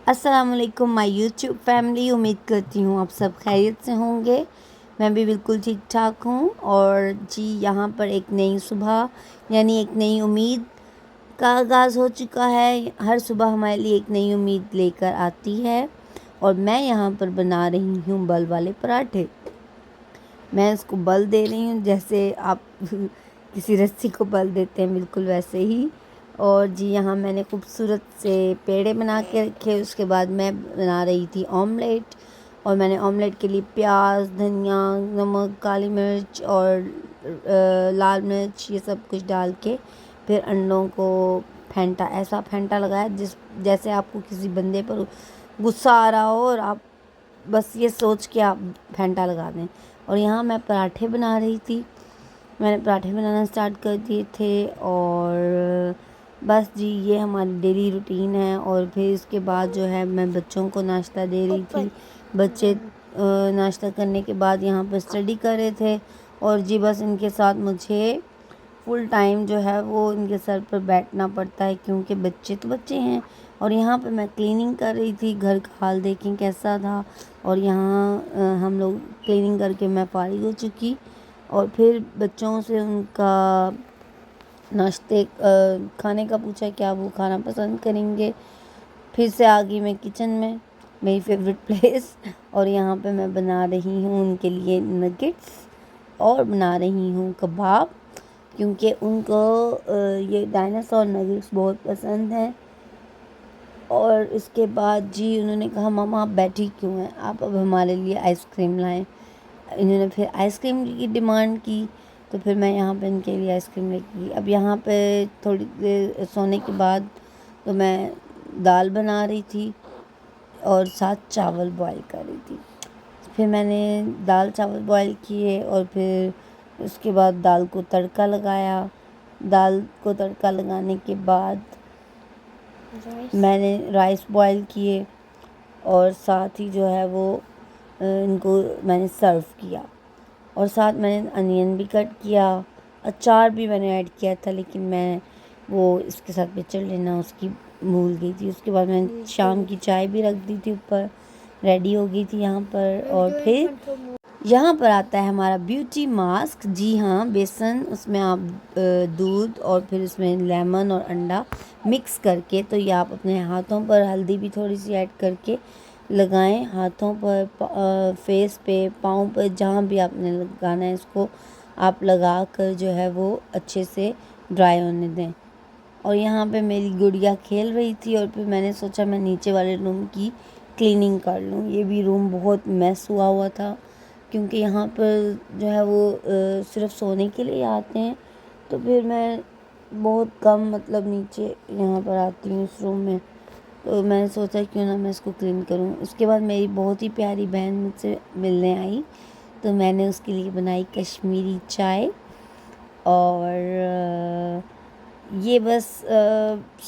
अस्सलाम वालेकुम my YouTube family. उम्मीद करती हूँ आप सब खैरियत से होंगे। मैं भी बिल्कुल ठीक ठाक हूँ। और जी यहाँ पर एक नई सुबह यानी एक नई उम्मीद का आगाज़ हो चुका है। हर सुबह हमारे लिए एक नई उम्मीद लेकर आती है। और मैं यहाँ पर बना रही हूँ बल वाले पराठे। मैं इसको बल दे रही हूँ जैसे आप किसी रस्सी को बल देते हैं, बिल्कुल वैसे ही। और जी यहाँ मैंने खूबसूरत से पेड़े बना के रखे। उसके बाद मैं बना रही थी ऑमलेट। और मैंने ऑमलेट के लिए प्याज, धनिया, नमक, काली मिर्च और लाल मिर्च ये सब कुछ डाल के फिर अंडों को फेंटा, ऐसा फेंटा लगाया जैसे आपको किसी बंदे पर गुस्सा आ रहा हो और आप बस ये सोच के आप फेंटा लगा दें। और यहाँ मैं पराठे बना रही थी। मैंने पराठे बनाना स्टार्ट कर दिए थे। और बस जी ये हमारी डेली रूटीन है। और फिर इसके बाद जो है मैं बच्चों को नाश्ता दे रही थी। बच्चे नाश्ता करने के बाद यहाँ पर स्टडी कर रहे थे। और जी बस इनके साथ मुझे फुल टाइम जो है वो इनके सर पर बैठना पड़ता है, क्योंकि बच्चे तो बच्चे हैं। और यहाँ पे मैं क्लीनिंग कर रही थी। घर का हाल देखें कैसा था। और यहाँ हम लोग क्लीनिंग करके मैं फारिग हो चुकी। और फिर बच्चों से उनका नाश्ते खाने का पूछा क्या वो खाना पसंद करेंगे। फिर से आ गई मैं किचन में, मेरी फेवरेट प्लेस। और यहाँ पे मैं बना रही हूँ उनके लिए नगेट्स और बना रही हूँ कबाब, क्योंकि उनको ये डायनासोर नगेट्स बहुत पसंद हैं। और इसके बाद जी उन्होंने कहा मामा आप बैठी क्यों हैं, आप अब हमारे लिए आइसक्रीम लाएं। इन्होंने फिर आइसक्रीम की डिमांड की, तो फिर मैं यहाँ पे इनके लिए आइसक्रीम लेके गई। अब यहाँ पे थोड़ी देर सोने के बाद तो मैं दाल बना रही थी और साथ चावल बॉईल कर रही थी। फिर मैंने दाल चावल बॉईल किए और फिर उसके बाद दाल को तड़का लगाया। दाल को तड़का लगाने के बाद मैंने राइस बॉईल किए और साथ ही जो है वो इनको मैंने सर्व किया। और साथ मैंने अनियन भी कट किया, अचार भी मैंने ऐड किया था, लेकिन मैं वो इसके साथ पिक्चर लेना उसकी भूल गई थी। उसके बाद मैंने शाम की चाय भी रख दी थी ऊपर, रेडी हो गई थी यहाँ पर। और फिर यहाँ पर आता है हमारा ब्यूटी मास्क। जी हाँ, बेसन, उसमें आप दूध और फिर उसमें लेमन और अंडा मिक्स करके, तो ये आप अपने हाथों पर हल्दी भी थोड़ी सी ऐड करके लगाएं। हाथों पर, फेस पे, पाँव पर, जहाँ भी आपने लगाना है इसको आप लगा कर जो है वो अच्छे से ड्राई होने दें। और यहाँ पे मेरी गुड़िया खेल रही थी और फिर मैंने सोचा मैं नीचे वाले रूम की क्लीनिंग कर लूँ। ये भी रूम बहुत मैस हुआ था, क्योंकि यहाँ पर जो है वो सिर्फ सोने के लिए आते हैं। तो फिर मैं बहुत कम मतलब नीचे यहाँ पर आती हूँ इस रूम में। तो मैंने सोचा क्यों ना मैं इसको क्लीन करूँ। उसके बाद मेरी बहुत ही प्यारी बहन मुझसे मिलने आई, तो मैंने उसके लिए बनाई कश्मीरी चाय। और ये बस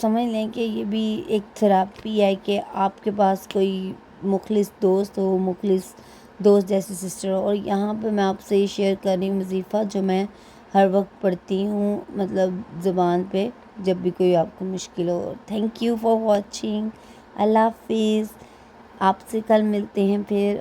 समझ लें कि ये भी एक थेरेपी है कि आपके पास कोई मुखलिस दोस्त हो, मुखलिस दोस्त जैसी सिस्टर हो। और यहाँ पे मैं आपसे ये शेयर कर रही हूँ वजीफ़ा जो मैं हर वक्त पढ़ती हूँ, मतलब ज़ुबान पे, जब भी कोई आपको मुश्किल हो। Thank you for watching. अल्लाह हाफिज़। आपसे कल मिलते हैं फिर।